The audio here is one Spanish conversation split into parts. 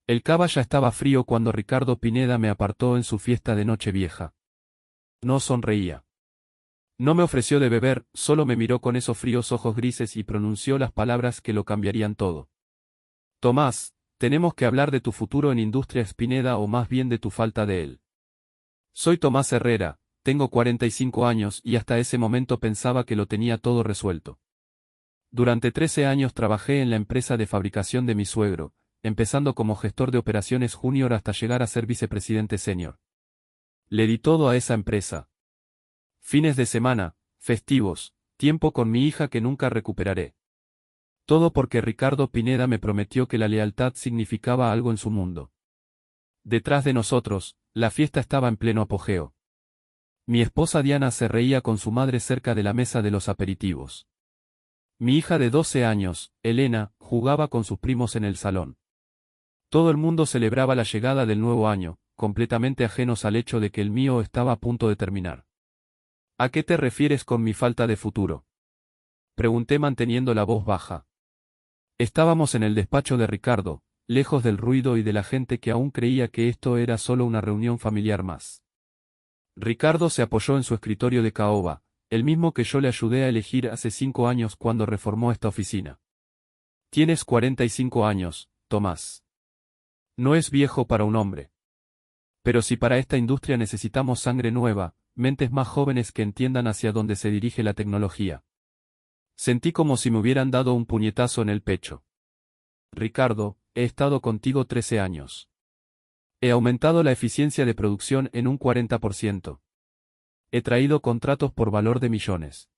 El cava ya estaba frío cuando Ricardo Pineda me apartó en su fiesta de Nochevieja. No sonreía. No me ofreció de beber, solo me miró con esos fríos ojos grises y pronunció las palabras que lo cambiarían todo. Tomás, tenemos que hablar de tu futuro en Industrias Pineda o más bien de tu falta de él. Soy Tomás Herrera, tengo 45 años y hasta ese momento pensaba que lo tenía todo resuelto. Durante 13 años trabajé en la empresa de fabricación de mi suegro, empezando como gestor de operaciones junior hasta llegar a ser vicepresidente senior. Le di todo a esa empresa. Fines de semana, festivos, tiempo con mi hija que nunca recuperaré. Todo porque Ricardo Pineda me prometió que la lealtad significaba algo en su mundo. Detrás de nosotros, la fiesta estaba en pleno apogeo. Mi esposa Diana se reía con su madre cerca de la mesa de los aperitivos. Mi hija de 12 años, Elena, jugaba con sus primos en el salón. Todo el mundo celebraba la llegada del nuevo año, completamente ajenos al hecho de que el mío estaba a punto de terminar. ¿A qué te refieres con mi falta de futuro?, pregunté manteniendo la voz baja. Estábamos en el despacho de Ricardo, lejos del ruido y de la gente que aún creía que esto era solo una reunión familiar más. Ricardo se apoyó en su escritorio de caoba, el mismo que yo le ayudé a elegir hace 5 años cuando reformó esta oficina. Tienes 45 años, Tomás. No es viejo para un hombre. Pero si para esta industria necesitamos sangre nueva, mentes más jóvenes que entiendan hacia dónde se dirige la tecnología. Sentí como si me hubieran dado un puñetazo en el pecho. Ricardo, he estado contigo 13 años. He aumentado la eficiencia de producción en un 40%. He traído contratos por valor de millones.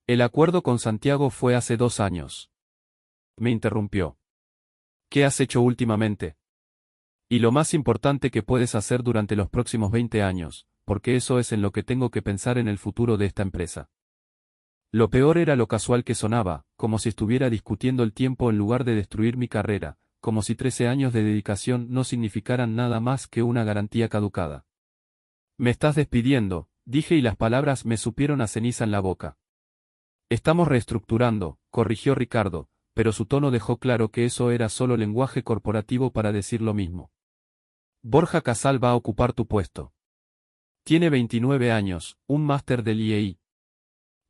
El acuerdo con Santiago fue hace 2 años. Me interrumpió. ¿Qué has hecho últimamente? Y lo más importante que puedes hacer durante los próximos 20 años, porque eso es en lo que tengo que pensar en el futuro de esta empresa. Lo peor era lo casual que sonaba, como si estuviera discutiendo el tiempo en lugar de destruir mi carrera, como si 13 años de dedicación no significaran nada más que una garantía caducada. Me estás despidiendo, dije y las palabras me supieron a ceniza en la boca. Estamos reestructurando, corrigió Ricardo, pero su tono dejó claro que eso era solo lenguaje corporativo para decir lo mismo. Borja Casal va a ocupar tu puesto. Tiene 29 años, un máster del IEI.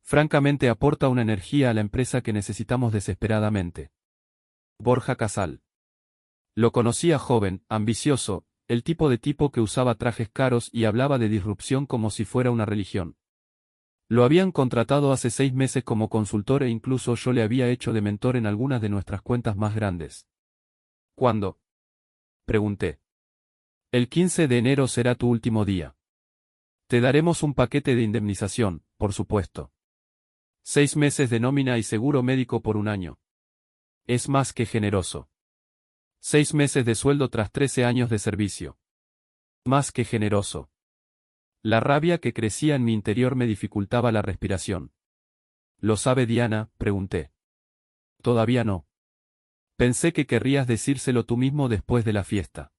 Francamente aporta una energía a la empresa que necesitamos desesperadamente. Borja Casal. Lo conocía joven, ambicioso, el tipo que usaba trajes caros y hablaba de disrupción como si fuera una religión. Lo habían contratado hace 6 meses como consultor e incluso yo le había hecho de mentor en algunas de nuestras cuentas más grandes. ¿Cuándo?, pregunté. El 15 de enero será tu último día. Te daremos un paquete de indemnización, por supuesto. 6 meses de nómina y seguro médico por 1 año. Es más que generoso. 6 meses de sueldo tras 13 años de servicio. Más que generoso. La rabia que crecía en mi interior me dificultaba la respiración. ¿Lo sabe Diana?, pregunté. Todavía no. Pensé que querrías decírselo tú mismo después de la fiesta.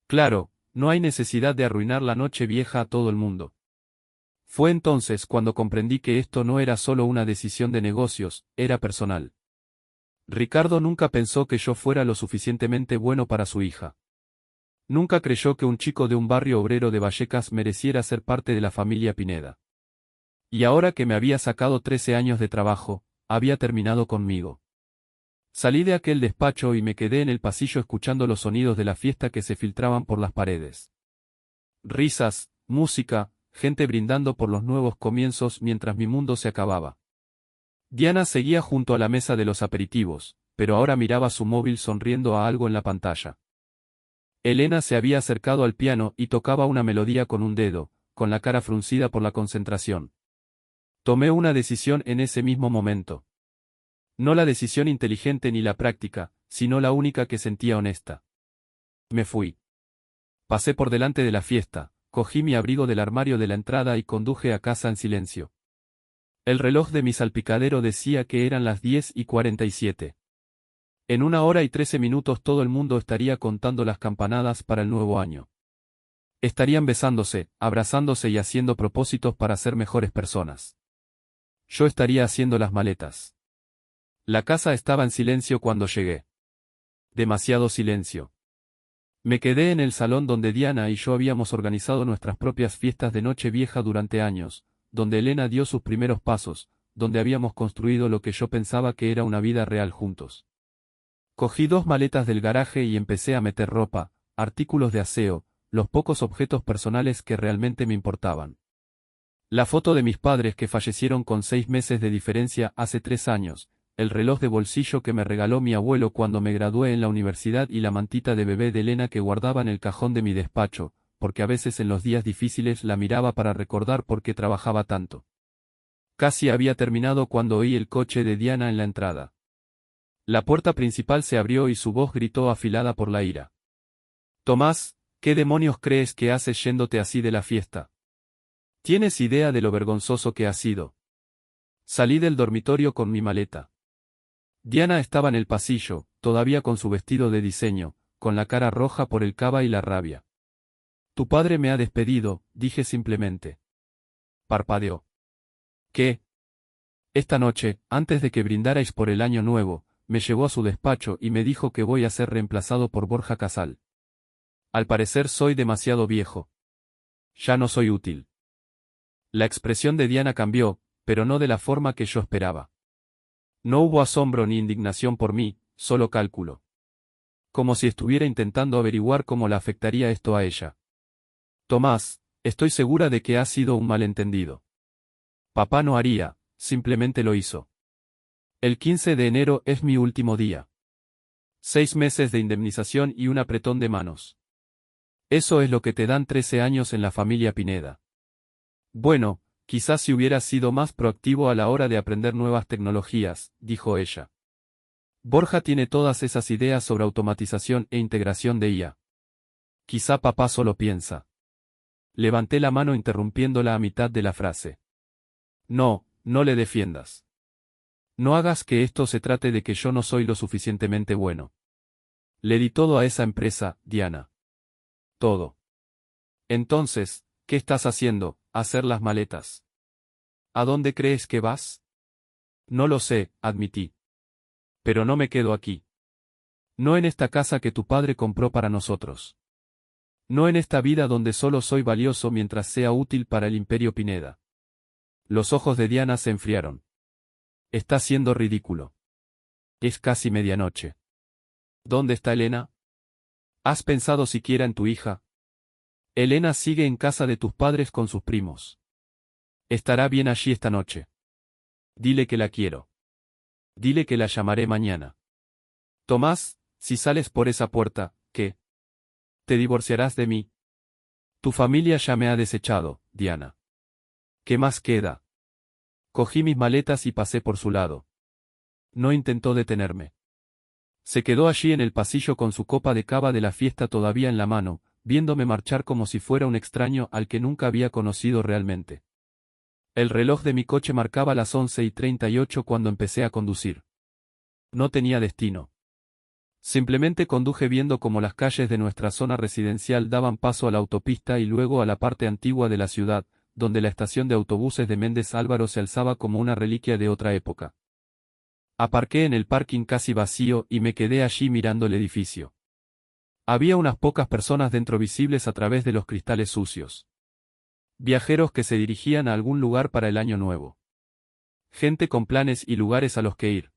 Claro, no hay necesidad de arruinar la noche vieja a todo el mundo. Fue entonces cuando comprendí que esto no era solo una decisión de negocios, era personal. Ricardo nunca pensó que yo fuera lo suficientemente bueno para su hija. Nunca creyó que un chico de un barrio obrero de Vallecas mereciera ser parte de la familia Pineda. Y ahora que me había sacado 13 años de trabajo, había terminado conmigo. Salí de aquel despacho y me quedé en el pasillo escuchando los sonidos de la fiesta que se filtraban por las paredes. Risas, música, gente brindando por los nuevos comienzos mientras mi mundo se acababa. Diana seguía junto a la mesa de los aperitivos, pero ahora miraba su móvil sonriendo a algo en la pantalla. Elena se había acercado al piano y tocaba una melodía con un dedo, con la cara fruncida por la concentración. Tomé una decisión en ese mismo momento. No la decisión inteligente ni la práctica, sino la única que sentía honesta. Me fui. Pasé por delante de la fiesta, cogí mi abrigo del armario de la entrada y conduje a casa en silencio. El reloj de mi salpicadero decía que eran las 10:47. En 1 hora y 13 minutos todo el mundo estaría contando las campanadas para el nuevo año. Estarían besándose, abrazándose y haciendo propósitos para ser mejores personas. Yo estaría haciendo las maletas. La casa estaba en silencio cuando llegué. Demasiado silencio. Me quedé en el salón donde Diana y yo habíamos organizado nuestras propias fiestas de Nochevieja durante años, donde Elena dio sus primeros pasos, donde habíamos construido lo que yo pensaba que era una vida real juntos. Cogí 2 maletas del garaje y empecé a meter ropa, artículos de aseo, los pocos objetos personales que realmente me importaban. La foto de mis padres que fallecieron con 6 meses de diferencia hace 3 años, el reloj de bolsillo que me regaló mi abuelo cuando me gradué en la universidad y la mantita de bebé de Elena que guardaba en el cajón de mi despacho, porque a veces en los días difíciles la miraba para recordar por qué trabajaba tanto. Casi había terminado cuando oí el coche de Diana en la entrada. La puerta principal se abrió y su voz gritó afilada por la ira. Tomás, ¿qué demonios crees que haces yéndote así de la fiesta? ¿Tienes idea de lo vergonzoso que ha sido? Salí del dormitorio con mi maleta. Diana estaba en el pasillo, todavía con su vestido de diseño, con la cara roja por el cava y la rabia. Tu padre me ha despedido, dije simplemente. Parpadeó. ¿Qué? Esta noche, antes de que brindarais por el año nuevo, me llevó a su despacho y me dijo que voy a ser reemplazado por Borja Casal. Al parecer soy demasiado viejo. Ya no soy útil. La expresión de Diana cambió, pero no de la forma que yo esperaba. No hubo asombro ni indignación por mí, solo cálculo. Como si estuviera intentando averiguar cómo la afectaría esto a ella. Tomás, estoy segura de que ha sido un malentendido. Papá no haría, simplemente lo hizo. El 15 de enero es mi último día. 6 meses de indemnización y un apretón de manos. Eso es lo que te dan 13 años en la familia Pineda. Bueno, quizás si hubieras sido más proactivo a la hora de aprender nuevas tecnologías, dijo ella. Borja tiene todas esas ideas sobre automatización e integración de IA. Quizá papá solo piensa. Levanté la mano interrumpiéndola a mitad de la frase. No, no le defiendas. No hagas que esto se trate de que yo no soy lo suficientemente bueno. Le di todo a esa empresa, Diana. Todo. Entonces, ¿qué estás haciendo? Hacer las maletas. ¿A dónde crees que vas? No lo sé, admití. Pero no me quedo aquí. No en esta casa que tu padre compró para nosotros. No en esta vida donde solo soy valioso mientras sea útil para el Imperio Pineda. Los ojos de Diana se enfriaron. Está siendo ridículo. Es casi medianoche. ¿Dónde está Elena? ¿Has pensado siquiera en tu hija? Elena sigue en casa de tus padres con sus primos. Estará bien allí esta noche. Dile que la quiero. Dile que la llamaré mañana. Tomás, si sales por esa puerta, ¿qué? ¿Te divorciarás de mí? Tu familia ya me ha desechado, Diana. ¿Qué más queda? Cogí mis maletas y pasé por su lado. No intentó detenerme. Se quedó allí en el pasillo con su copa de cava de la fiesta todavía en la mano, viéndome marchar como si fuera un extraño al que nunca había conocido realmente. El reloj de mi coche marcaba las 11:38 cuando empecé a conducir. No tenía destino. Simplemente conduje viendo cómo las calles de nuestra zona residencial daban paso a la autopista y luego a la parte antigua de la ciudad, donde la estación de autobuses de Méndez Álvaro se alzaba como una reliquia de otra época. Aparqué en el parking casi vacío y me quedé allí mirando el edificio. Había unas pocas personas dentro visibles a través de los cristales sucios. Viajeros que se dirigían a algún lugar para el año nuevo. Gente con planes y lugares a los que ir.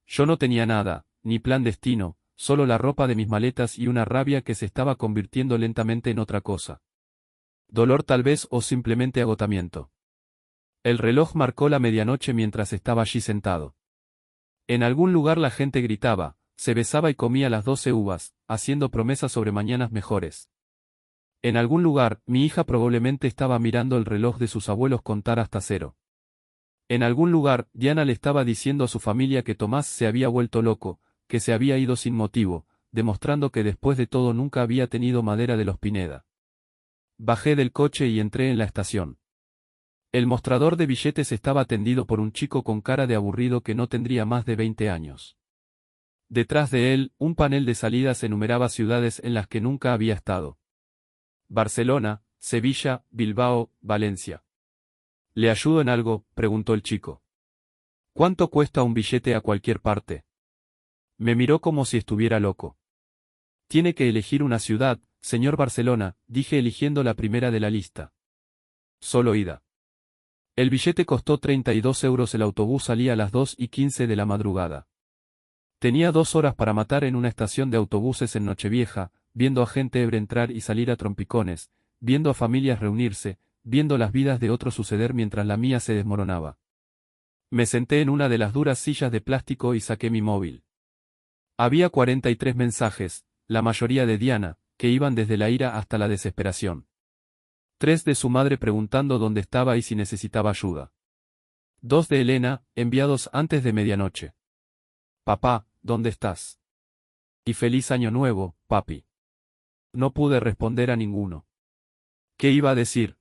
Yo no tenía nada, ni plan destino, solo la ropa de mis maletas y una rabia que se estaba convirtiendo lentamente en otra cosa. Dolor tal vez o simplemente agotamiento. El reloj marcó la medianoche mientras estaba allí sentado. En algún lugar la gente gritaba, se besaba y comía las 12 uvas, haciendo promesas sobre mañanas mejores. En algún lugar, mi hija probablemente estaba mirando el reloj de sus abuelos contar hasta 0. En algún lugar, Diana le estaba diciendo a su familia que Tomás se había vuelto loco, que se había ido sin motivo, demostrando que después de todo nunca había tenido madera de los Pineda. Bajé del coche y entré en la estación. El mostrador de billetes estaba atendido por un chico con cara de aburrido que no tendría más de 20 años. Detrás de él, un panel de salidas enumeraba ciudades en las que nunca había estado. Barcelona, Sevilla, Bilbao, Valencia. ¿Le ayudo en algo?, preguntó el chico. ¿Cuánto cuesta un billete a cualquier parte? Me miró como si estuviera loco. Tiene que elegir una ciudad, señor Barcelona, dije eligiendo la primera de la lista. Solo ida. El billete costó 32 euros. El autobús salía a las 2:15 de la madrugada. Tenía 2 horas para matar en una estación de autobuses en Nochevieja, viendo a gente ebria entrar y salir a trompicones, viendo a familias reunirse, viendo las vidas de otros suceder mientras la mía se desmoronaba. Me senté en una de las duras sillas de plástico y saqué mi móvil. Había 43 mensajes, la mayoría de Diana, que iban desde la ira hasta la desesperación. 3 de su madre preguntando dónde estaba y si necesitaba ayuda. 2 de Elena, enviados antes de medianoche. Papá, ¿dónde estás? Y feliz año nuevo, papi. No pude responder a ninguno. ¿Qué iba a decir?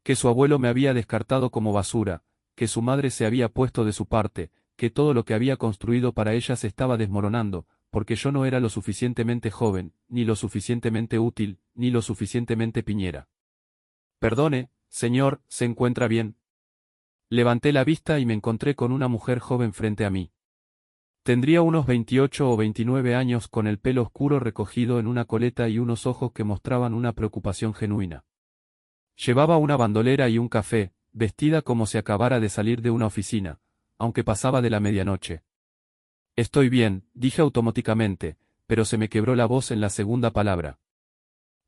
Que su abuelo me había descartado como basura, que su madre se había puesto de su parte, que todo lo que había construido para ella se estaba desmoronando, porque yo no era lo suficientemente joven, ni lo suficientemente útil, ni lo suficientemente piñera. Perdone, señor, ¿se encuentra bien? Levanté la vista y me encontré con una mujer joven frente a mí. Tendría unos 28 o 29 años con el pelo oscuro recogido en una coleta y unos ojos que mostraban una preocupación genuina. Llevaba una bandolera y un café, vestida como si acabara de salir de una oficina, aunque pasaba de la medianoche. Estoy bien, dije automáticamente, pero se me quebró la voz en la segunda palabra.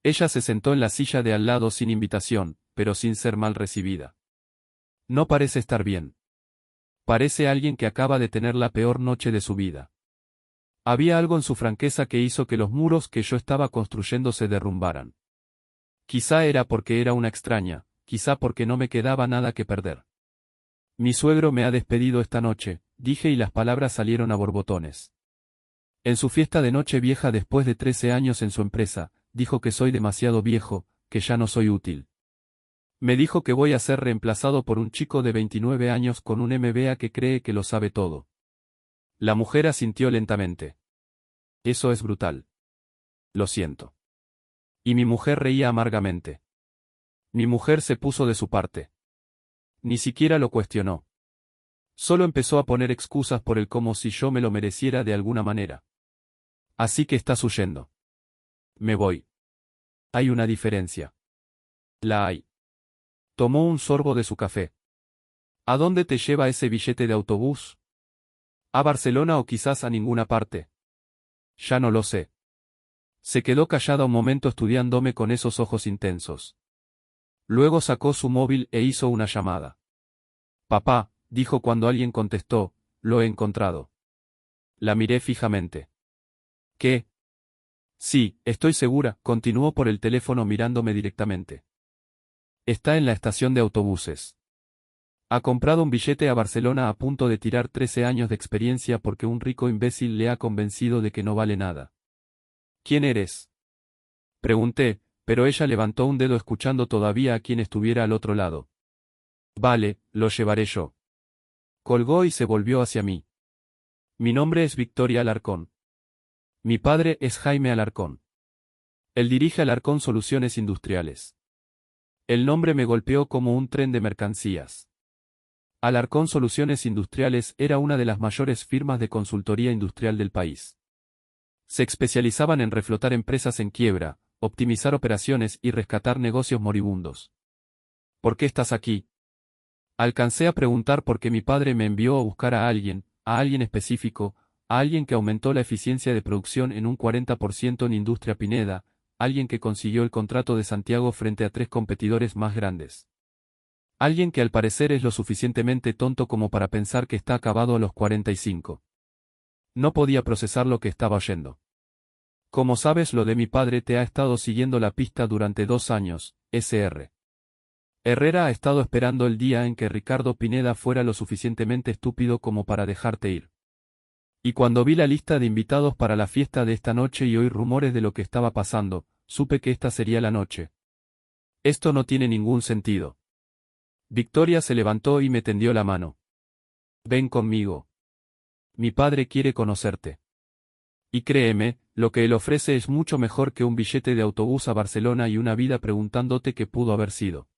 Ella se sentó en la silla de al lado sin invitación, pero sin ser mal recibida. No parece estar bien. Parece alguien que acaba de tener la peor noche de su vida. Había algo en su franqueza que hizo que los muros que yo estaba construyendo se derrumbaran. Quizá era porque era una extraña, quizá porque no me quedaba nada que perder. Mi suegro me ha despedido esta noche, dije y las palabras salieron a borbotones. En su fiesta de noche vieja después de 13 años en su empresa, dijo que soy demasiado viejo, que ya no soy útil. Me dijo que voy a ser reemplazado por un chico de 29 años con un MBA que cree que lo sabe todo. La mujer asintió lentamente. Eso es brutal. Lo siento. Y mi mujer reía amargamente. Mi mujer se puso de su parte. Ni siquiera lo cuestionó. Solo empezó a poner excusas por él como si yo me lo mereciera de alguna manera. Así que estás huyendo. Me voy. Hay una diferencia. La hay. Tomó un sorbo de su café. ¿A dónde te lleva ese billete de autobús? ¿A Barcelona o quizás a ninguna parte? Ya no lo sé. Se quedó callada un momento estudiándome con esos ojos intensos. Luego sacó su móvil e hizo una llamada. Papá, dijo cuando alguien contestó, lo he encontrado. La miré fijamente. ¿Qué? Sí, estoy segura, continuó por el teléfono mirándome directamente. Está en la estación de autobuses. Ha comprado un billete a Barcelona a punto de tirar 13 años de experiencia porque un rico imbécil le ha convencido de que no vale nada. ¿Quién eres? Pregunté, pero ella levantó un dedo escuchando todavía a quien estuviera al otro lado. Vale, lo llevaré yo. Colgó y se volvió hacia mí. Mi nombre es Victoria Alarcón. Mi padre es Jaime Alarcón. Él dirige Alarcón Soluciones Industriales. El nombre me golpeó como un tren de mercancías. Alarcón Soluciones Industriales era una de las mayores firmas de consultoría industrial del país. Se especializaban en reflotar empresas en quiebra, optimizar operaciones y rescatar negocios moribundos. ¿Por qué estás aquí? Alcancé a preguntar porque mi padre me envió a buscar a alguien específico, a alguien que aumentó la eficiencia de producción en un 40% en Industria Pineda, alguien que consiguió el contrato de Santiago frente a 3 competidores más grandes. Alguien que al parecer es lo suficientemente tonto como para pensar que está acabado a los 45. No podía procesar lo que estaba oyendo. Como sabes, lo de mi padre te ha estado siguiendo la pista durante 2 años, Sr. Herrera ha estado esperando el día en que Ricardo Pineda fuera lo suficientemente estúpido como para dejarte ir. Y cuando vi la lista de invitados para la fiesta de esta noche y oí rumores de lo que estaba pasando, supe que esta sería la noche. Esto no tiene ningún sentido. Victoria se levantó y me tendió la mano. Ven conmigo. Mi padre quiere conocerte. Y créeme, lo que él ofrece es mucho mejor que un billete de autobús a Barcelona y una vida preguntándote qué pudo haber sido.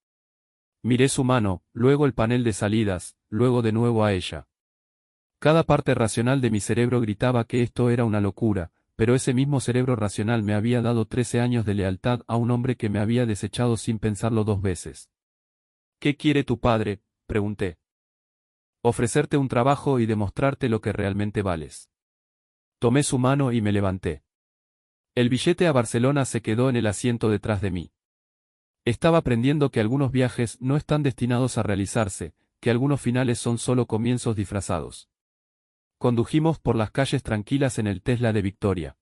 Miré su mano, luego el panel de salidas, luego de nuevo a ella. Cada parte racional de mi cerebro gritaba que esto era una locura, pero ese mismo cerebro racional me había dado 13 años de lealtad a un hombre que me había desechado sin pensarlo 2 veces. ¿Qué quiere tu padre?, pregunté. Ofrecerte un trabajo y demostrarte lo que realmente vales. Tomé su mano y me levanté. El billete a Barcelona se quedó en el asiento detrás de mí. Estaba aprendiendo que algunos viajes no están destinados a realizarse, que algunos finales son solo comienzos disfrazados. Condujimos por las calles tranquilas en el Tesla de Victoria.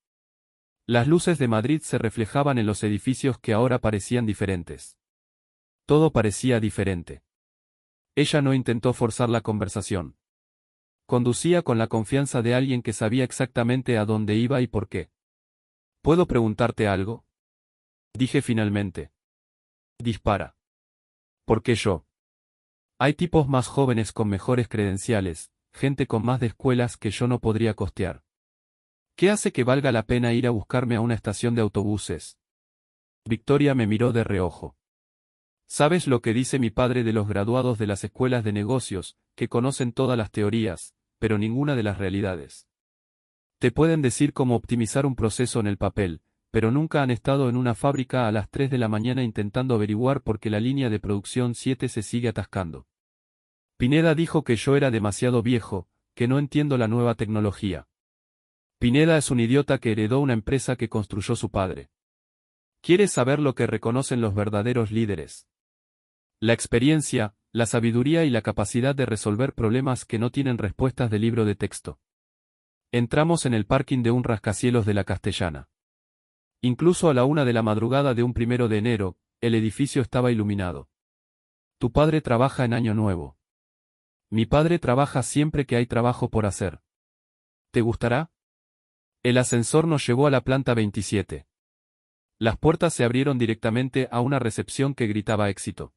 Las luces de Madrid se reflejaban en los edificios que ahora parecían diferentes. Todo parecía diferente. Ella no intentó forzar la conversación. Conducía con la confianza de alguien que sabía exactamente a dónde iba y por qué. ¿Puedo preguntarte algo?, dije finalmente. Dispara. ¿Por qué yo? Hay tipos más jóvenes con mejores credenciales, gente con más de escuelas que yo no podría costear. ¿Qué hace que valga la pena ir a buscarme a una estación de autobuses? Victoria me miró de reojo. ¿Sabes lo que dice mi padre de los graduados de las escuelas de negocios, que conocen todas las teorías, pero ninguna de las realidades? Te pueden decir cómo optimizar un proceso en el papel, pero nunca han estado en una fábrica a las 3 de la mañana intentando averiguar por qué la línea de producción 7 se sigue atascando. Pineda dijo que yo era demasiado viejo, que no entiendo la nueva tecnología. Pineda es un idiota que heredó una empresa que construyó su padre. ¿Quieres saber lo que reconocen los verdaderos líderes? La experiencia, la sabiduría y la capacidad de resolver problemas que no tienen respuestas de libro de texto. Entramos en el parking de un rascacielos de la Castellana. Incluso a la 1 de la madrugada de un 1 de enero, el edificio estaba iluminado. Tu padre trabaja en Año Nuevo. Mi padre trabaja siempre que hay trabajo por hacer. ¿Te gustará? El ascensor nos llevó a la planta 27. Las puertas se abrieron directamente a una recepción que gritaba éxito.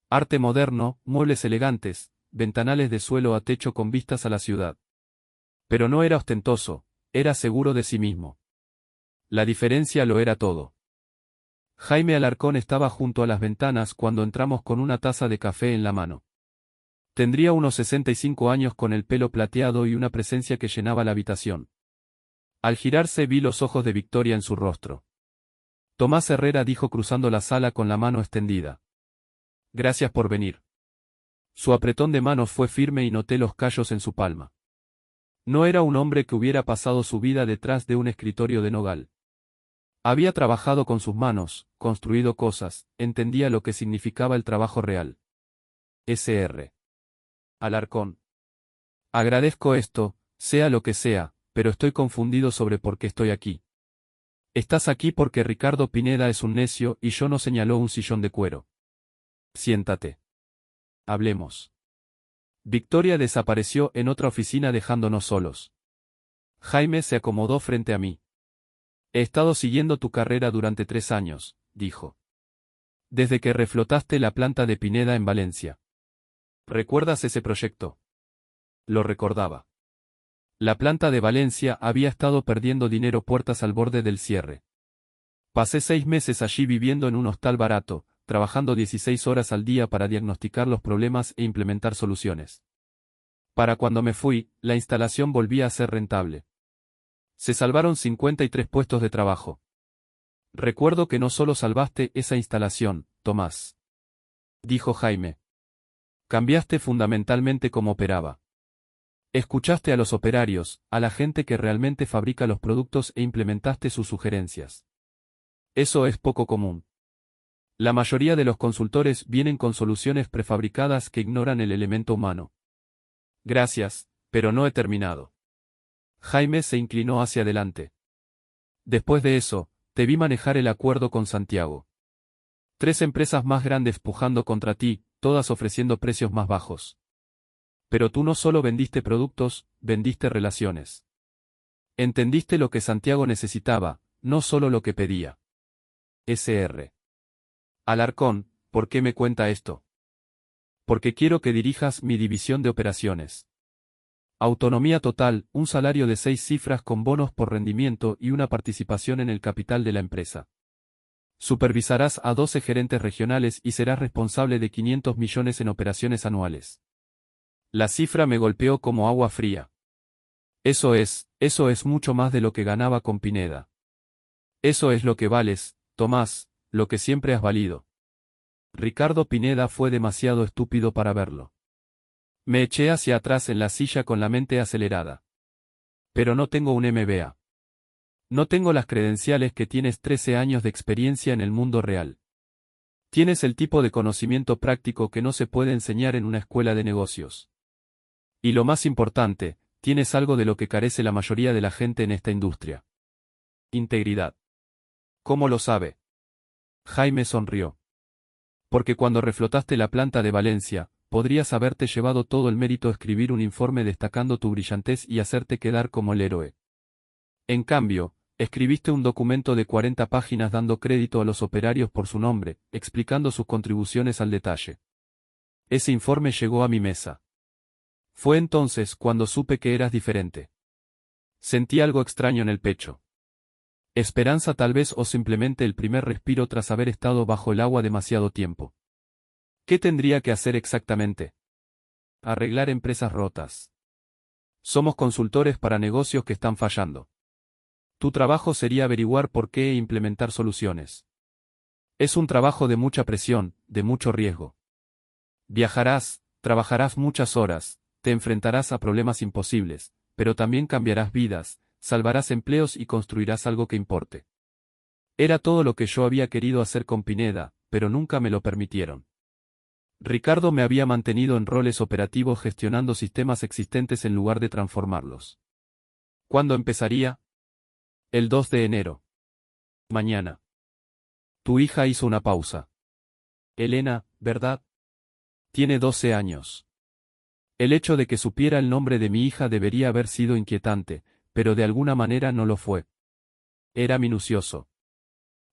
Arte moderno, muebles elegantes, ventanales de suelo a techo con vistas a la ciudad. Pero no era ostentoso, era seguro de sí mismo. La diferencia lo era todo. Jaime Alarcón estaba junto a las ventanas cuando entramos con una taza de café en la mano. Tendría unos 65 años con el pelo plateado y una presencia que llenaba la habitación. Al girarse vi los ojos de Victoria en su rostro. Tomás Herrera dijo cruzando la sala con la mano extendida. Gracias por venir. Su apretón de manos fue firme y noté los callos en su palma. No era un hombre que hubiera pasado su vida detrás de un escritorio de nogal. Había trabajado con sus manos, construido cosas, entendía lo que significaba el trabajo real. Sr. Alarcón. Agradezco esto, sea lo que sea, pero estoy confundido sobre por qué estoy aquí. Estás aquí porque Ricardo Pineda es un necio y yo no señaló un sillón de cuero. Siéntate. Hablemos. Victoria desapareció en otra oficina dejándonos solos. Jaime se acomodó frente a mí. He estado siguiendo tu carrera durante 3 años, dijo. Desde que reflotaste la planta de Pineda en Valencia. ¿Recuerdas ese proyecto? Lo recordaba. La planta de Valencia había estado perdiendo dinero puertas al borde del cierre. Pasé 6 meses allí viviendo en un hostal barato, trabajando 16 horas al día para diagnosticar los problemas e implementar soluciones. Para cuando me fui, la instalación volvía a ser rentable. Se salvaron 53 puestos de trabajo. Recuerdo que no solo salvaste esa instalación, Tomás. Dijo Jaime. Cambiaste fundamentalmente cómo operaba. Escuchaste a los operarios, a la gente que realmente fabrica los productos e implementaste sus sugerencias. Eso es poco común. La mayoría de los consultores vienen con soluciones prefabricadas que ignoran el elemento humano. Gracias, pero no he terminado. Jaime se inclinó hacia adelante. Después de eso, te vi manejar el acuerdo con Santiago. 3 empresas más grandes pujando contra ti, todas ofreciendo precios más bajos. Pero tú no solo vendiste productos, vendiste relaciones. Entendiste lo que Santiago necesitaba, no solo lo que pedía. Sr. Alarcón, ¿por qué me cuenta esto? Porque quiero que dirijas mi división de operaciones. Autonomía total, un salario de 6 cifras con bonos por rendimiento y una participación en el capital de la empresa. Supervisarás a 12 gerentes regionales y serás responsable de 500 millones en operaciones anuales. La cifra me golpeó como agua fría. Eso es, Eso es mucho más de lo que ganaba con Pineda. Eso es lo que vales, Tomás, lo que siempre has valido. Ricardo Pineda fue demasiado estúpido para verlo. Me eché hacia atrás en la silla con la mente acelerada. Pero no tengo un MBA. No tengo las credenciales que tienes 13 años de experiencia en el mundo real. Tienes el tipo de conocimiento práctico que no se puede enseñar en una escuela de negocios. Y lo más importante, tienes algo de lo que carece la mayoría de la gente en esta industria. Integridad. ¿Cómo lo sabe? Jaime sonrió. Porque cuando reflotaste la planta de Valencia, podrías haberte llevado todo el mérito a escribir un informe destacando tu brillantez y hacerte quedar como el héroe. En cambio, escribiste un documento de 40 páginas dando crédito a los operarios por su nombre, explicando sus contribuciones al detalle. Ese informe llegó a mi mesa. Fue entonces cuando supe que eras diferente. Sentí algo extraño en el pecho. Esperanza tal vez o simplemente el primer respiro tras haber estado bajo el agua demasiado tiempo. ¿Qué tendría que hacer exactamente? Arreglar empresas rotas. Somos consultores para negocios que están fallando. Tu trabajo sería averiguar por qué e implementar soluciones. Es un trabajo de mucha presión, de mucho riesgo. Viajarás, trabajarás muchas horas, te enfrentarás a problemas imposibles, pero también cambiarás vidas, salvarás empleos y construirás algo que importe. Era todo lo que yo había querido hacer con Pineda, pero nunca me lo permitieron. Ricardo me había mantenido en roles operativos gestionando sistemas existentes en lugar de transformarlos. ¿Cuándo empezaría? El 2 de enero. Mañana. Tu hija hizo una pausa. Elena, ¿verdad? Tiene 12 años. El hecho de que supiera el nombre de mi hija debería haber sido inquietante, pero de alguna manera no lo fue. Era minucioso.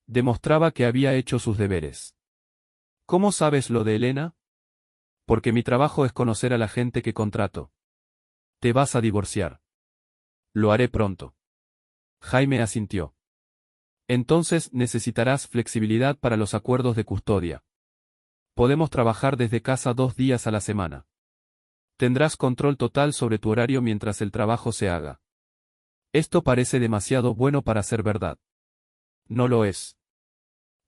Demostraba que había hecho sus deberes. ¿Cómo sabes lo de Elena? Porque mi trabajo es conocer a la gente que contrato. Te vas a divorciar. Lo haré pronto. Jaime asintió. Entonces necesitarás flexibilidad para los acuerdos de custodia. Podemos trabajar desde casa 2 días a la semana. Tendrás control total sobre tu horario mientras el trabajo se haga. Esto parece demasiado bueno para ser verdad. No lo es.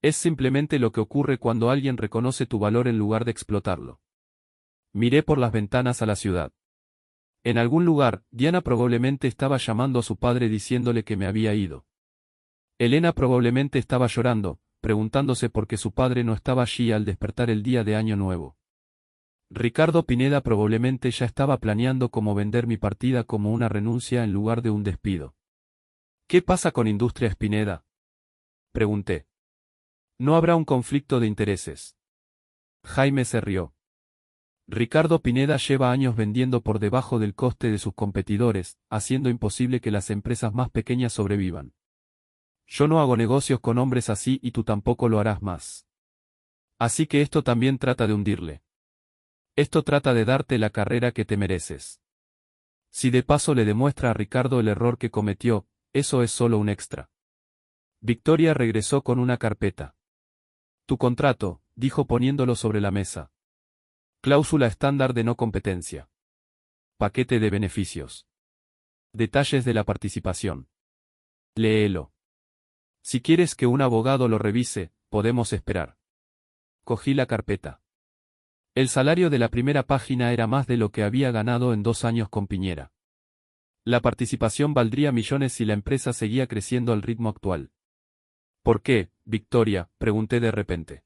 Es simplemente lo que ocurre cuando alguien reconoce tu valor en lugar de explotarlo. Miré por las ventanas a la ciudad. En algún lugar, Diana probablemente estaba llamando a su padre diciéndole que me había ido. Elena probablemente estaba llorando, preguntándose por qué su padre no estaba allí al despertar el día de Año Nuevo. Ricardo Pineda probablemente ya estaba planeando cómo vender mi partida como una renuncia en lugar de un despido. ¿Qué pasa con Industrias Pineda? Pregunté. No habrá un conflicto de intereses. Jaime se rió. Ricardo Pineda lleva años vendiendo por debajo del coste de sus competidores, haciendo imposible que las empresas más pequeñas sobrevivan. Yo no hago negocios con hombres así y tú tampoco lo harás más. Así que esto también trata de hundirle. Esto trata de darte la carrera que te mereces. Si de paso le demuestra a Ricardo el error que cometió, eso es solo un extra. Victoria regresó con una carpeta. Tu contrato, dijo poniéndolo sobre la mesa. Cláusula estándar de no competencia. Paquete de beneficios. Detalles de la participación. Léelo. Si quieres que un abogado lo revise, podemos esperar. Cogí la carpeta. El salario de la primera página era más de lo que había ganado en 2 años con Piñera. La participación valdría millones si la empresa seguía creciendo al ritmo actual. ¿Por qué, Victoria?, pregunté de repente.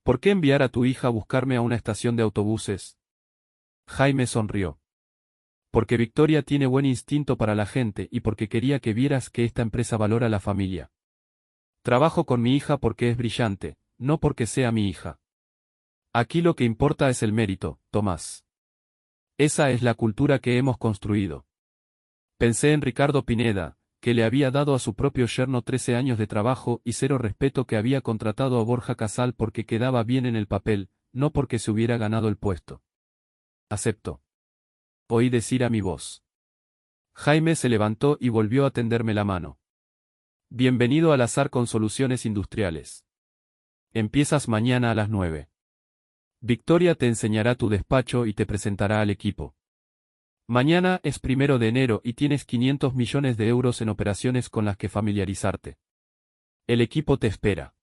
¿Por qué enviar a tu hija a buscarme a una estación de autobuses? Jaime sonrió. Porque Victoria tiene buen instinto para la gente y porque quería que vieras que esta empresa valora la familia. Trabajo con mi hija porque es brillante, no porque sea mi hija. Aquí lo que importa es el mérito, Tomás. Esa es la cultura que hemos construido. Pensé en Ricardo Pineda, que le había dado a su propio yerno 13 años de trabajo y 0 respeto, que había contratado a Borja Casal porque quedaba bien en el papel, no porque se hubiera ganado el puesto. Acepto. Oí decir a mi voz. Jaime se levantó y volvió a tenderme la mano. Bienvenido al Azar con Soluciones Industriales. Empiezas mañana a las 9. Victoria te enseñará tu despacho y te presentará al equipo. Mañana es 1 de enero y tienes 500 millones de euros en operaciones con las que familiarizarte. El equipo te espera.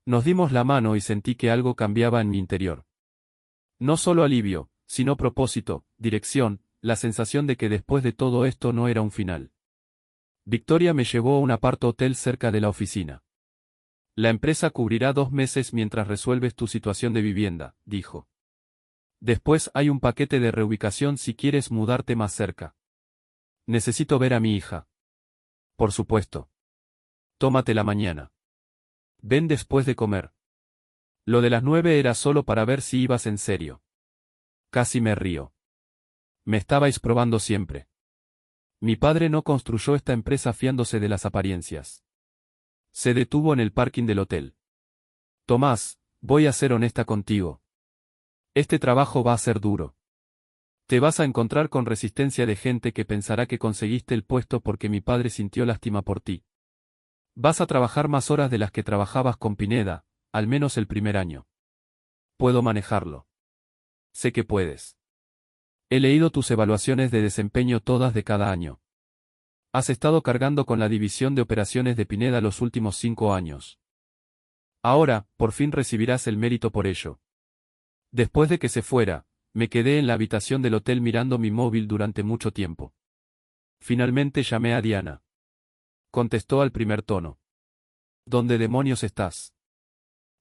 Nos dimos la mano y sentí que algo cambiaba en mi interior. No solo alivio, sino propósito, dirección, la sensación de que después de todo esto no era un final. Victoria me llevó a un apart hotel cerca de la oficina. La empresa cubrirá 2 meses mientras resuelves tu situación de vivienda, dijo. Después hay un paquete de reubicación si quieres mudarte más cerca. Necesito ver a mi hija. Por supuesto. Tómate la mañana. Ven después de comer. Lo de las 9 era solo para ver si ibas en serio. Casi me río. Me estabais probando siempre. Mi padre no construyó esta empresa fiándose de las apariencias. Se detuvo en el parking del hotel. Tomás, voy a ser honesta contigo. Este trabajo va a ser duro. Te vas a encontrar con resistencia de gente que pensará que conseguiste el puesto porque mi padre sintió lástima por ti. Vas a trabajar más horas de las que trabajabas con Pineda, al menos el primer año. Puedo manejarlo. Sé que puedes. He leído tus evaluaciones de desempeño todas de cada año. Has estado cargando con la división de operaciones de Pineda los últimos 5 años. Ahora, por fin recibirás el mérito por ello. Después de que se fuera, me quedé en la habitación del hotel mirando mi móvil durante mucho tiempo. Finalmente llamé a Diana. Contestó al primer tono. ¿Dónde demonios estás?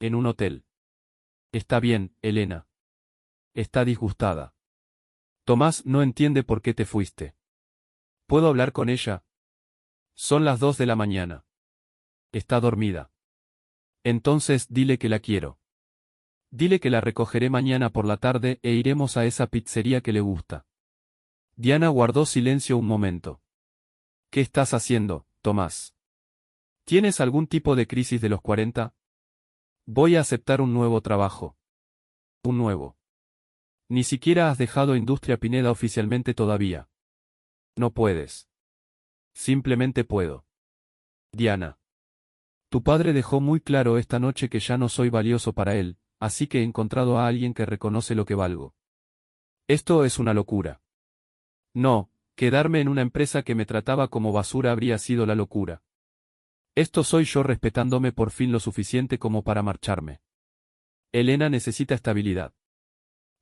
En un hotel. Está bien, Elena. Está disgustada. Tomás no entiende por qué te fuiste. ¿Puedo hablar con ella? Son las 2 de la mañana. Está dormida. Entonces dile que la quiero. Dile que la recogeré mañana por la tarde e iremos a esa pizzería que le gusta. Diana guardó silencio un momento. ¿Qué estás haciendo, Tomás? ¿Tienes algún tipo de crisis de los 40? Voy a aceptar un nuevo trabajo. Un nuevo. Ni siquiera has dejado Industria Pineda oficialmente todavía. No puedes. Simplemente puedo. Diana. Tu padre dejó muy claro esta noche que ya no soy valioso para él, así que he encontrado a alguien que reconoce lo que valgo. Esto es una locura. No, quedarme en una empresa que me trataba como basura habría sido la locura. Esto soy yo respetándome por fin lo suficiente como para marcharme. Elena necesita estabilidad.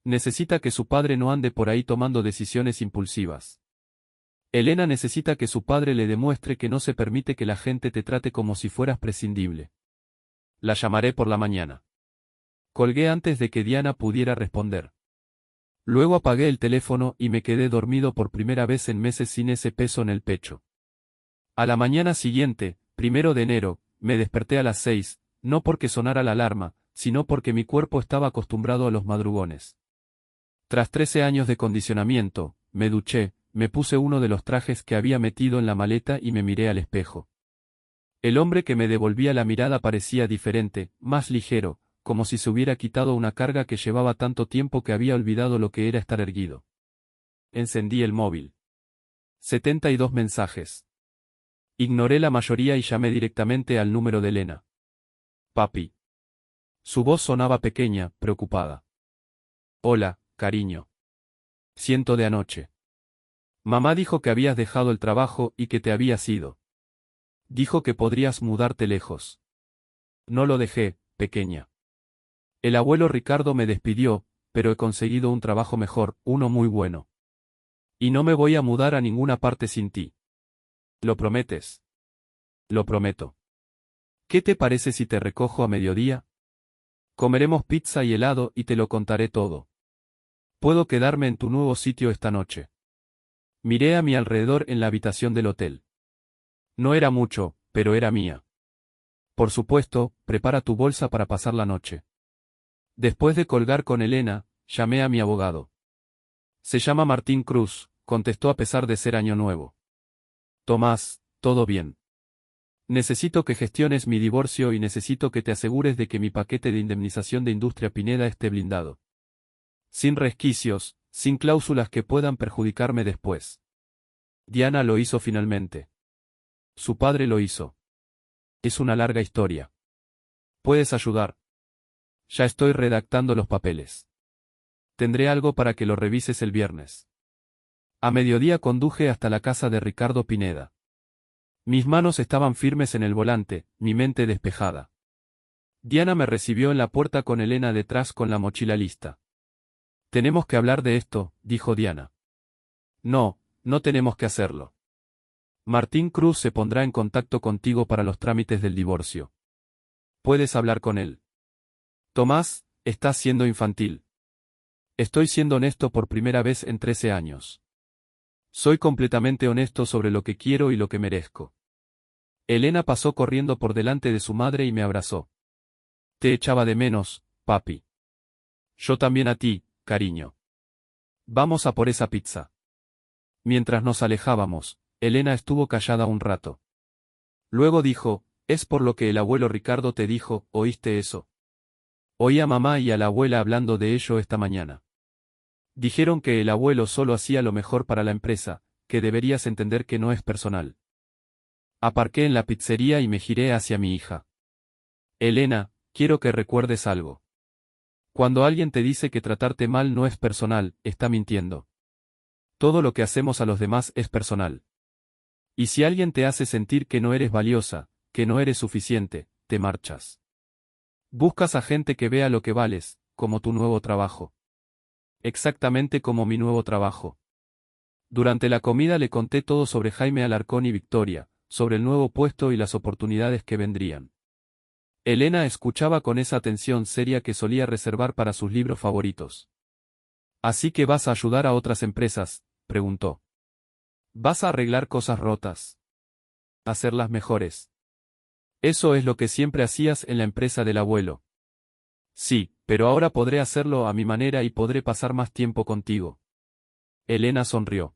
Necesita que su padre no ande por ahí tomando decisiones impulsivas. Elena necesita que su padre le demuestre que no se permite que la gente te trate como si fueras prescindible. La llamaré por la mañana. Colgué antes de que Diana pudiera responder. Luego apagué el teléfono y me quedé dormido por primera vez en meses sin ese peso en el pecho. A la mañana siguiente, 1 de enero, me desperté a las 6, no porque sonara la alarma, sino porque mi cuerpo estaba acostumbrado a los madrugones. Tras 13 años de condicionamiento, me duché, me puse uno de los trajes que había metido en la maleta y me miré al espejo. El hombre que me devolvía la mirada parecía diferente, más ligero, como si se hubiera quitado una carga que llevaba tanto tiempo que había olvidado lo que era estar erguido. Encendí el móvil. 72 mensajes. Ignoré la mayoría y llamé directamente al número de Elena. Papi. Su voz sonaba pequeña, preocupada. Hola, cariño. Siento de anoche. Mamá dijo que habías dejado el trabajo y que te habías ido. Dijo que podrías mudarte lejos. No lo dejé, pequeña. El abuelo Ricardo me despidió, pero he conseguido un trabajo mejor, uno muy bueno. Y no me voy a mudar a ninguna parte sin ti. ¿Lo prometes? Lo prometo. ¿Qué te parece si te recojo a mediodía? Comeremos pizza y helado y te lo contaré todo. Puedo quedarme en tu nuevo sitio esta noche. Miré a mi alrededor en la habitación del hotel. No era mucho, pero era mía. Por supuesto, prepara tu bolsa para pasar la noche. Después de colgar con Elena, llamé a mi abogado. Se llama Martín Cruz, contestó a pesar de ser año nuevo. Tomás, todo bien. Necesito que gestiones mi divorcio y necesito que te asegures de que mi paquete de indemnización de Industria Pineda esté blindado. Sin resquicios, sin cláusulas que puedan perjudicarme después. Diana lo hizo finalmente. Su padre lo hizo. Es una larga historia. ¿Puedes ayudar? Ya estoy redactando los papeles. Tendré algo para que lo revises el viernes. A mediodía conduje hasta la casa de Ricardo Pineda. Mis manos estaban firmes en el volante, mi mente despejada. Diana me recibió en la puerta con Elena detrás con la mochila lista. Tenemos que hablar de esto, dijo Diana. No, no tenemos que hacerlo. Martín Cruz se pondrá en contacto contigo para los trámites del divorcio. Puedes hablar con él. Tomás, estás siendo infantil. Estoy siendo honesto por primera vez en 13 años. Soy completamente honesto sobre lo que quiero y lo que merezco. Elena pasó corriendo por delante de su madre y me abrazó. Te echaba de menos, papi. Yo también a ti, cariño. Vamos a por esa pizza. Mientras nos alejábamos, Elena estuvo callada un rato. Luego dijo, es por lo que el abuelo Ricardo te dijo, ¿oíste eso? Oí a mamá y a la abuela hablando de ello esta mañana. Dijeron que el abuelo solo hacía lo mejor para la empresa, que deberías entender que no es personal. Aparqué en la pizzería y me giré hacia mi hija. Elena, quiero que recuerdes algo. Cuando alguien te dice que tratarte mal no es personal, está mintiendo. Todo lo que hacemos a los demás es personal. Y si alguien te hace sentir que no eres valiosa, que no eres suficiente, te marchas. Buscas a gente que vea lo que vales, como tu nuevo trabajo. Exactamente como mi nuevo trabajo. Durante la comida le conté todo sobre Jaime Alarcón y Victoria, sobre el nuevo puesto y las oportunidades que vendrían. Elena escuchaba con esa atención seria que solía reservar para sus libros favoritos. ¿Así que vas a ayudar a otras empresas?, preguntó. ¿Vas a arreglar cosas rotas? ¿Hacerlas mejores? Eso es lo que siempre hacías en la empresa del abuelo. Sí, pero ahora podré hacerlo a mi manera y podré pasar más tiempo contigo. Elena sonrió.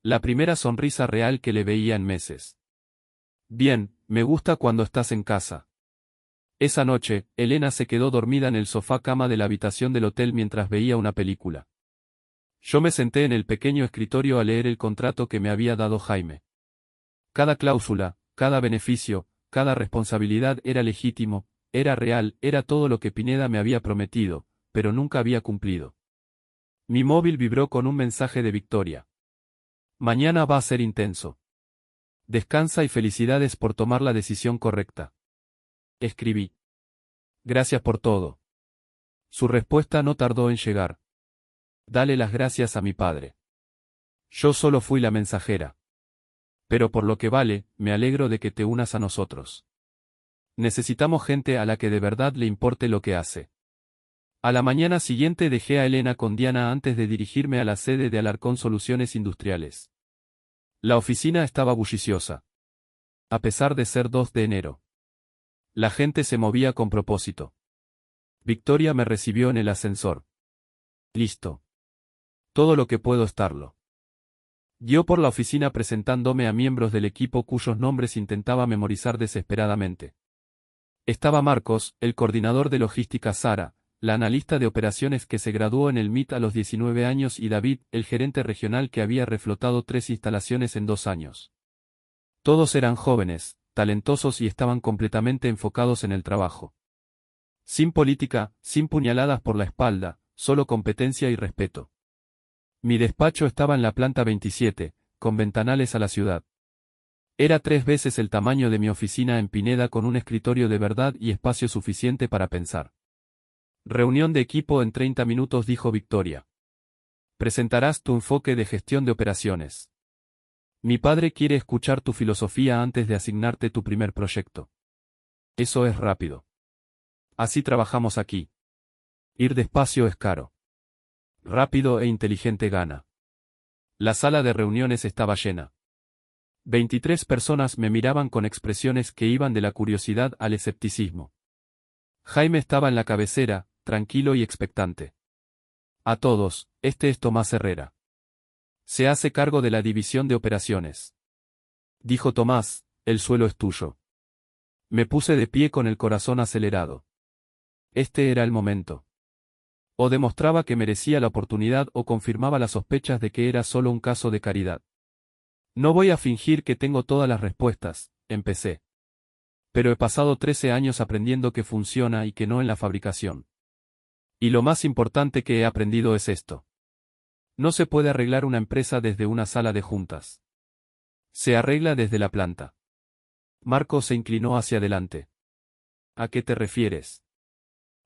La primera sonrisa real que le veía en meses. Bien, me gusta cuando estás en casa. Esa noche, Elena se quedó dormida en el sofá-cama de la habitación del hotel mientras veía una película. Yo me senté en el pequeño escritorio a leer el contrato que me había dado Jaime. Cada cláusula, cada beneficio, cada responsabilidad era legítimo, era real, era todo lo que Pineda me había prometido, pero nunca había cumplido. Mi móvil vibró con un mensaje de Victoria. Mañana va a ser intenso. Descansa y felicidades por tomar la decisión correcta. Escribí. Gracias por todo. Su respuesta no tardó en llegar. Dale las gracias a mi padre. Yo solo fui la mensajera. Pero por lo que vale, me alegro de que te unas a nosotros. Necesitamos gente a la que de verdad le importe lo que hace. A la mañana siguiente dejé a Elena con Diana antes de dirigirme a la sede de Alarcón Soluciones Industriales. La oficina estaba bulliciosa. A pesar de ser 2 de enero. La gente se movía con propósito. Victoria me recibió en el ascensor. Listo. Todo lo que puedo estarlo. Guió por la oficina presentándome a miembros del equipo cuyos nombres intentaba memorizar desesperadamente. Estaba Marcos, el coordinador de logística Sara, la analista de operaciones que se graduó en el MIT a los 19 años y David, el gerente regional que había reflotado 3 instalaciones en 2 años. Todos eran jóvenes, talentosos y estaban completamente enfocados en el trabajo. Sin política, sin puñaladas por la espalda, solo competencia y respeto. Mi despacho estaba en la planta 27, con ventanales a la ciudad. Era 3 veces el tamaño de mi oficina en Pineda con un escritorio de verdad y espacio suficiente para pensar. Reunión de equipo en 30 minutos, dijo Victoria. Presentarás tu enfoque de gestión de operaciones. Mi padre quiere escuchar tu filosofía antes de asignarte tu primer proyecto. Eso es rápido. Así trabajamos aquí. Ir despacio es caro. Rápido e inteligente gana. La sala de reuniones estaba llena. 23 personas me miraban con expresiones que iban de la curiosidad al escepticismo. Jaime estaba en la cabecera, tranquilo y expectante. A todos, este es Tomás Herrera. Se hace cargo de la división de operaciones. Dijo Tomás, el suelo es tuyo. Me puse de pie con el corazón acelerado. Este era el momento. O demostraba que merecía la oportunidad o confirmaba las sospechas de que era solo un caso de caridad. No voy a fingir que tengo todas las respuestas, empecé. Pero he pasado 13 años aprendiendo que funciona y que no en la fabricación. Y lo más importante que he aprendido es esto. No se puede arreglar una empresa desde una sala de juntas. Se arregla desde la planta. Marco se inclinó hacia adelante. ¿A qué te refieres?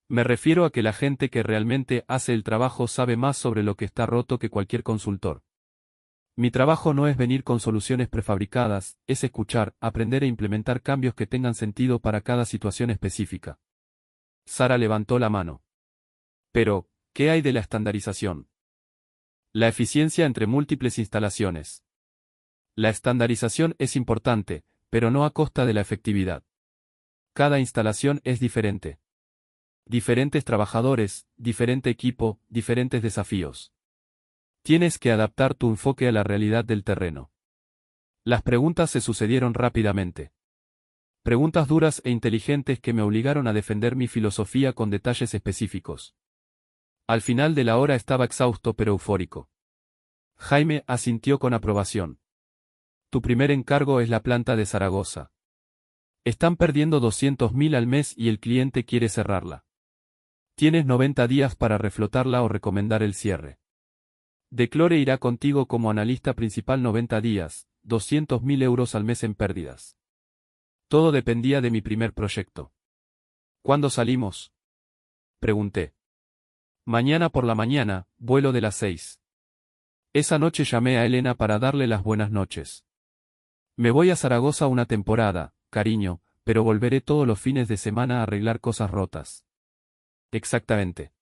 Me refiero a que la gente que realmente hace el trabajo sabe más sobre lo que está roto que cualquier consultor. Mi trabajo no es venir con soluciones prefabricadas, es escuchar, aprender e implementar cambios que tengan sentido para cada situación específica. Sara levantó la mano. Pero, ¿qué hay de la estandarización? La eficiencia entre múltiples instalaciones. La estandarización es importante, pero no a costa de la efectividad. Cada instalación es diferente. Diferentes trabajadores, diferente equipo, diferentes desafíos. Tienes que adaptar tu enfoque a la realidad del terreno. Las preguntas se sucedieron rápidamente. Preguntas duras e inteligentes que me obligaron a defender mi filosofía con detalles específicos. Al final de la hora estaba exhausto pero eufórico. Jaime asintió con aprobación. Tu primer encargo es la planta de Zaragoza. Están perdiendo 200.000 al mes y el cliente quiere cerrarla. Tienes 90 días para reflotarla o recomendar el cierre. Declore irá contigo como analista principal 90 días, 200.000 euros al mes en pérdidas. Todo dependía de mi primer proyecto. ¿Cuándo salimos? Pregunté. Mañana por la mañana, vuelo de las 6. Esa noche llamé a Elena para darle las buenas noches. Me voy a Zaragoza una temporada, cariño, pero volveré todos los fines de semana a arreglar cosas rotas. Exactamente.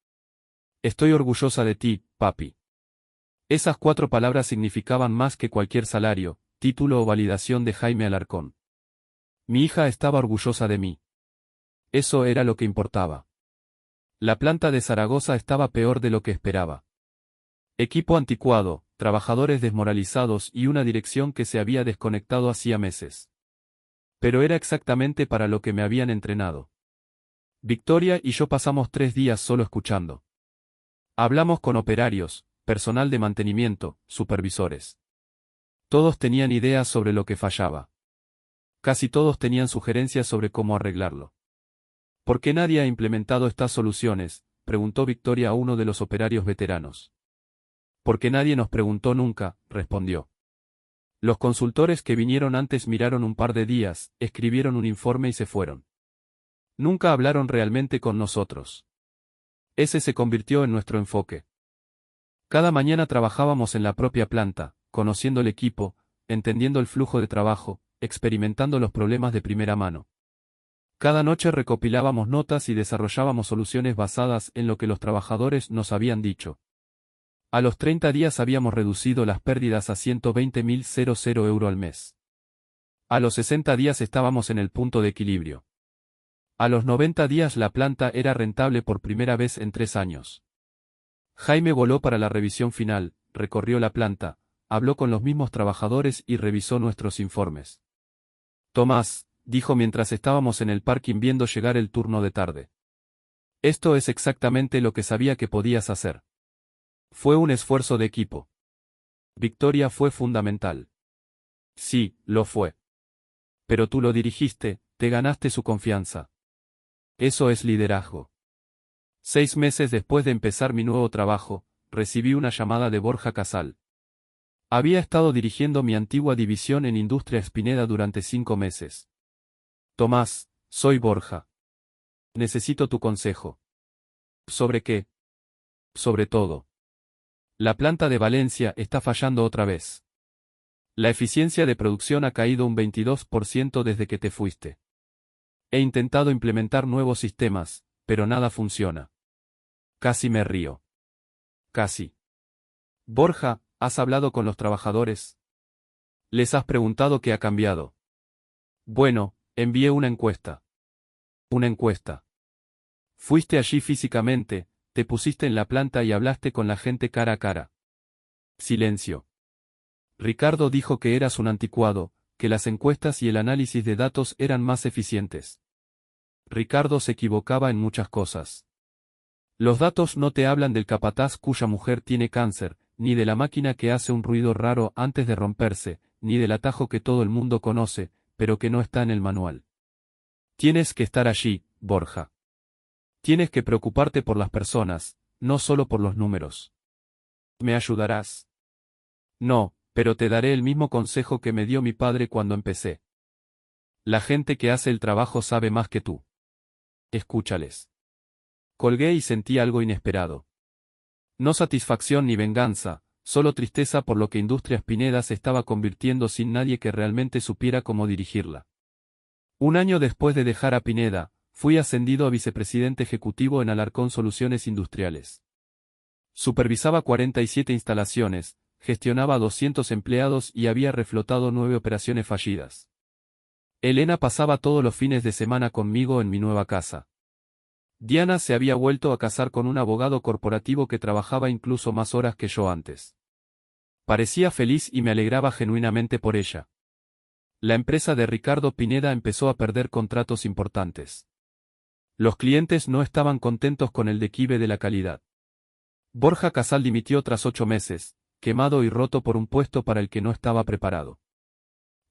Estoy orgullosa de ti, papi. Esas 4 palabras significaban más que cualquier salario, título o validación de Jaime Alarcón. Mi hija estaba orgullosa de mí. Eso era lo que importaba. La planta de Zaragoza estaba peor de lo que esperaba. Equipo anticuado, trabajadores desmoralizados y una dirección que se había desconectado hacía meses. Pero era exactamente para lo que me habían entrenado. Victoria y yo pasamos 3 días solo escuchando. Hablamos con operarios, personal de mantenimiento, supervisores. Todos tenían ideas sobre lo que fallaba. Casi todos tenían sugerencias sobre cómo arreglarlo. ¿Por qué nadie ha implementado estas soluciones?, preguntó Victoria a uno de los operarios veteranos. Porque nadie nos preguntó nunca, respondió. Los consultores que vinieron antes miraron un par de días, escribieron un informe y se fueron. Nunca hablaron realmente con nosotros. Ese se convirtió en nuestro enfoque. Cada mañana trabajábamos en la propia planta, conociendo el equipo, entendiendo el flujo de trabajo, experimentando los problemas de primera mano. Cada noche recopilábamos notas y desarrollábamos soluciones basadas en lo que los trabajadores nos habían dicho. A los 30 días habíamos reducido las pérdidas a 120.000 euros al mes. A los 60 días estábamos en el punto de equilibrio. A los 90 días la planta era rentable por primera vez en 3 años. Jaime voló para la revisión final, recorrió la planta, habló con los mismos trabajadores y revisó nuestros informes. Tomás, dijo mientras estábamos en el parking viendo llegar el turno de tarde. Esto es exactamente lo que sabía que podías hacer. Fue un esfuerzo de equipo. Victoria fue fundamental. Sí, lo fue. Pero tú lo dirigiste, te ganaste su confianza. Eso es liderazgo. 6 meses después de empezar mi nuevo trabajo, recibí una llamada de Borja Casal. Había estado dirigiendo mi antigua división en Industria Spinetta durante 5 meses. Tomás, soy Borja. Necesito tu consejo. ¿Sobre qué? Sobre todo. La planta de Valencia está fallando otra vez. La eficiencia de producción ha caído un 22% desde que te fuiste. He intentado implementar nuevos sistemas, pero nada funciona. Casi me río. Casi. Borja, ¿has hablado con los trabajadores? ¿Les has preguntado qué ha cambiado? Bueno, envié una encuesta. Una encuesta. Fuiste allí físicamente, te pusiste en la planta y hablaste con la gente cara a cara. Silencio. Ricardo dijo que eras un anticuado, que las encuestas y el análisis de datos eran más eficientes. Ricardo se equivocaba en muchas cosas. Los datos no te hablan del capataz cuya mujer tiene cáncer, ni de la máquina que hace un ruido raro antes de romperse, ni del atajo que todo el mundo conoce, pero que no está en el manual. Tienes que estar allí, Borja. Tienes que preocuparte por las personas, no solo por los números. ¿Me ayudarás? No, pero te daré el mismo consejo que me dio mi padre cuando empecé. La gente que hace el trabajo sabe más que tú. Escúchales. Colgué y sentí algo inesperado. No satisfacción ni venganza, solo tristeza por lo que Industrias Pineda se estaba convirtiendo sin nadie que realmente supiera cómo dirigirla. Un año después de dejar a Pineda, fui ascendido a vicepresidente ejecutivo en Alarcón Soluciones Industriales. Supervisaba 47 instalaciones, gestionaba 200 empleados y había reflotado 9 operaciones fallidas. Elena pasaba todos los fines de semana conmigo en mi nueva casa. Diana se había vuelto a casar con un abogado corporativo que trabajaba incluso más horas que yo antes. Parecía feliz y me alegraba genuinamente por ella. La empresa de Ricardo Pineda empezó a perder contratos importantes. Los clientes no estaban contentos con el declive de la calidad. Borja Casal dimitió tras 8 meses, quemado y roto por un puesto para el que no estaba preparado.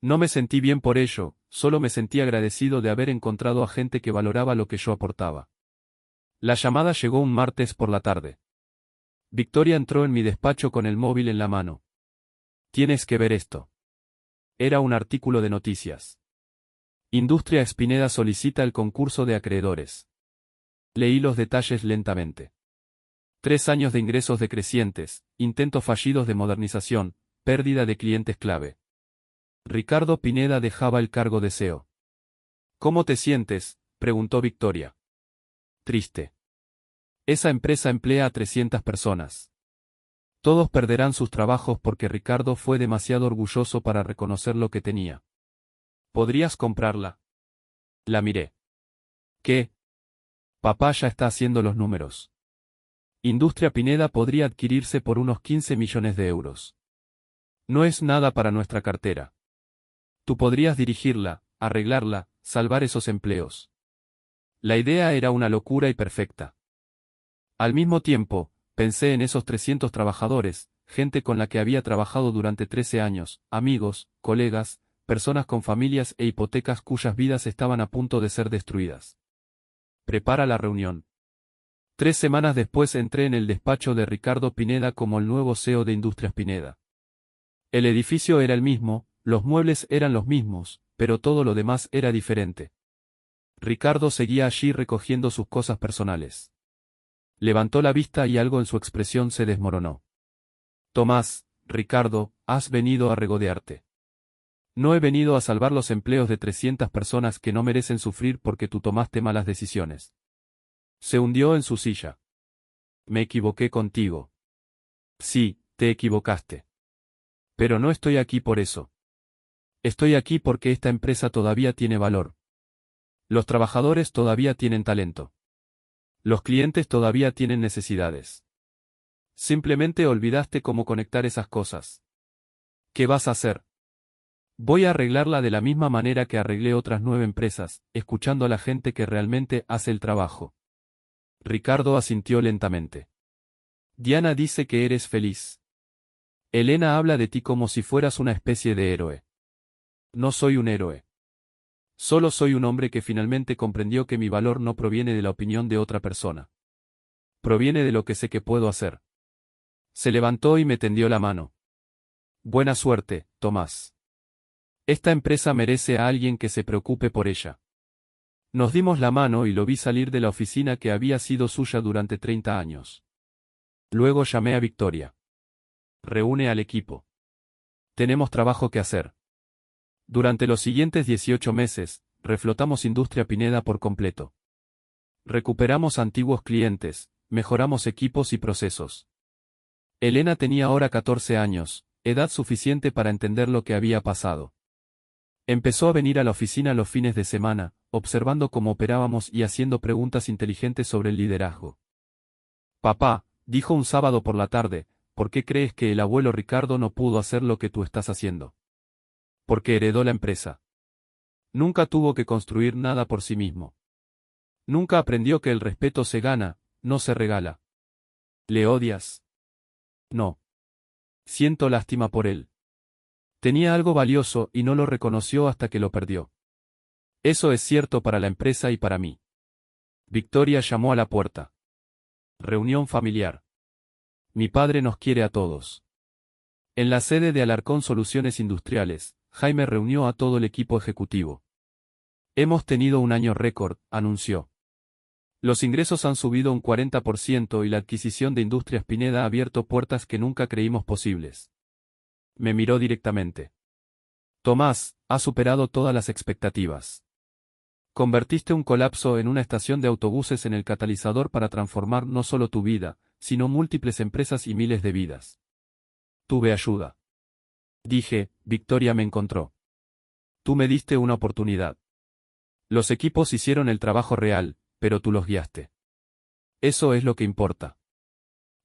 No me sentí bien por ello, solo me sentí agradecido de haber encontrado a gente que valoraba lo que yo aportaba. La llamada llegó un martes por la tarde. Victoria entró en mi despacho con el móvil en la mano. Tienes que ver esto. Era un artículo de noticias. Industria Espineda solicita el concurso de acreedores. Leí los detalles lentamente. 3 años de ingresos decrecientes, intentos fallidos de modernización, pérdida de clientes clave. Ricardo Pineda dejaba el cargo de CEO. ¿Cómo te sientes?, preguntó Victoria. Triste. Esa empresa emplea a 300 personas. Todos perderán sus trabajos porque Ricardo fue demasiado orgulloso para reconocer lo que tenía. ¿Podrías comprarla? La miré. ¿Qué? Papá ya está haciendo los números. Industria Pineda podría adquirirse por unos 15 millones de euros. No es nada para nuestra cartera. Tú podrías dirigirla, arreglarla, salvar esos empleos. La idea era una locura y perfecta. Al mismo tiempo, pensé en esos 300 trabajadores, gente con la que había trabajado durante 13 años, amigos, colegas, personas con familias e hipotecas cuyas vidas estaban a punto de ser destruidas. Prepara la reunión. 3 semanas después entré en el despacho de Ricardo Pineda como el nuevo CEO de Industrias Pineda. El edificio era el mismo, los muebles eran los mismos, pero todo lo demás era diferente. Ricardo seguía allí recogiendo sus cosas personales. Levantó la vista y algo en su expresión se desmoronó. Tomás, Ricardo, has venido a regodearte. No he venido a salvar los empleos de 300 personas que no merecen sufrir porque tú tomaste malas decisiones. Se hundió en su silla. Me equivoqué contigo. Sí, te equivocaste. Pero no estoy aquí por eso. Estoy aquí porque esta empresa todavía tiene valor. Los trabajadores todavía tienen talento. Los clientes todavía tienen necesidades. Simplemente olvidaste cómo conectar esas cosas. ¿Qué vas a hacer? Voy a arreglarla de la misma manera que arreglé otras 9 empresas, escuchando a la gente que realmente hace el trabajo. Ricardo asintió lentamente. Diana dice que eres feliz. Elena habla de ti como si fueras una especie de héroe. No soy un héroe. Solo soy un hombre que finalmente comprendió que mi valor no proviene de la opinión de otra persona. Proviene de lo que sé que puedo hacer. Se levantó y me tendió la mano. Buena suerte, Tomás. Esta empresa merece a alguien que se preocupe por ella. Nos dimos la mano y lo vi salir de la oficina que había sido suya durante 30 años. Luego llamé a Victoria. Reúne al equipo. Tenemos trabajo que hacer. Durante los siguientes 18 meses, reflotamos Industria Pineda por completo. Recuperamos antiguos clientes, mejoramos equipos y procesos. Elena tenía ahora 14 años, edad suficiente para entender lo que había pasado. Empezó a venir a la oficina los fines de semana, observando cómo operábamos y haciendo preguntas inteligentes sobre el liderazgo. Papá, dijo un sábado por la tarde, ¿por qué crees que el abuelo Ricardo no pudo hacer lo que tú estás haciendo? Porque heredó la empresa. Nunca tuvo que construir nada por sí mismo. Nunca aprendió que el respeto se gana, no se regala. ¿Le odias? No. Siento lástima por él. Tenía algo valioso y no lo reconoció hasta que lo perdió. Eso es cierto para la empresa y para mí. Victoria llamó a la puerta. Reunión familiar. Mi padre nos quiere a todos. En la sede de Alarcón Soluciones Industriales, Jaime reunió a todo el equipo ejecutivo. Hemos tenido un año récord, anunció. Los ingresos han subido un 40% y la adquisición de Industrias Pineda ha abierto puertas que nunca creímos posibles. Me miró directamente. Tomás, has superado todas las expectativas. Convertiste un colapso en una estación de autobuses en el catalizador para transformar no solo tu vida, sino múltiples empresas y miles de vidas. Tuve ayuda. Dije, Victoria me encontró. Tú me diste una oportunidad. Los equipos hicieron el trabajo real, pero tú los guiaste. Eso es lo que importa.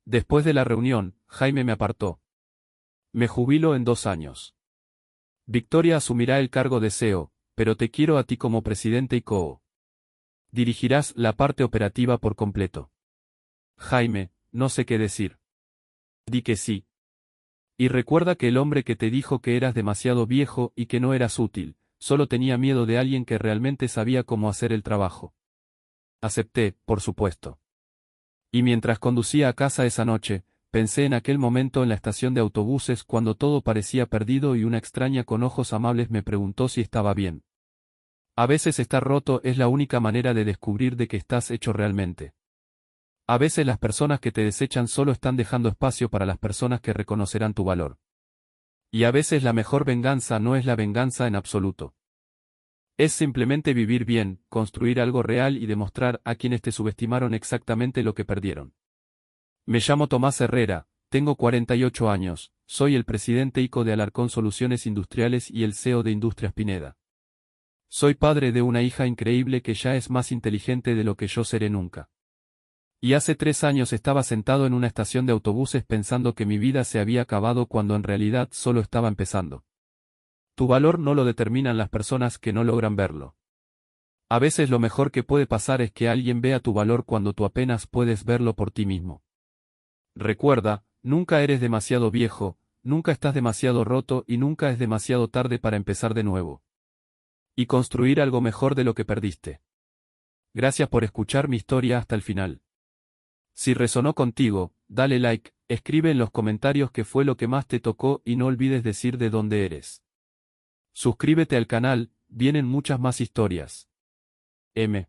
Después de la reunión, Jaime me apartó. Me jubilo en 2 años. Victoria asumirá el cargo de CEO, pero te quiero a ti como presidente y CEO. Dirigirás la parte operativa por completo. Jaime, no sé qué decir. Di que sí. Y recuerda que el hombre que te dijo que eras demasiado viejo y que no eras útil, solo tenía miedo de alguien que realmente sabía cómo hacer el trabajo. Acepté, por supuesto. Y mientras conducía a casa esa noche, pensé en aquel momento en la estación de autobuses cuando todo parecía perdido y una extraña con ojos amables me preguntó si estaba bien. A veces estar roto es la única manera de descubrir de qué estás hecho realmente. A veces las personas que te desechan solo están dejando espacio para las personas que reconocerán tu valor. Y a veces la mejor venganza no es la venganza en absoluto. Es simplemente vivir bien, construir algo real y demostrar a quienes te subestimaron exactamente lo que perdieron. Me llamo Tomás Herrera, tengo 48 años, soy el presidente ICO de Alarcón Soluciones Industriales y el CEO de Industrias Pineda. Soy padre de una hija increíble que ya es más inteligente de lo que yo seré nunca. Y hace 3 años estaba sentado en una estación de autobuses pensando que mi vida se había acabado cuando en realidad solo estaba empezando. Tu valor no lo determinan las personas que no logran verlo. A veces lo mejor que puede pasar es que alguien vea tu valor cuando tú apenas puedes verlo por ti mismo. Recuerda, nunca eres demasiado viejo, nunca estás demasiado roto y nunca es demasiado tarde para empezar de nuevo. Y construir algo mejor de lo que perdiste. Gracias por escuchar mi historia hasta el final. Si resonó contigo, dale like, escribe en los comentarios qué fue lo que más te tocó y no olvides decir de dónde eres. Suscríbete al canal, vienen muchas más historias. M.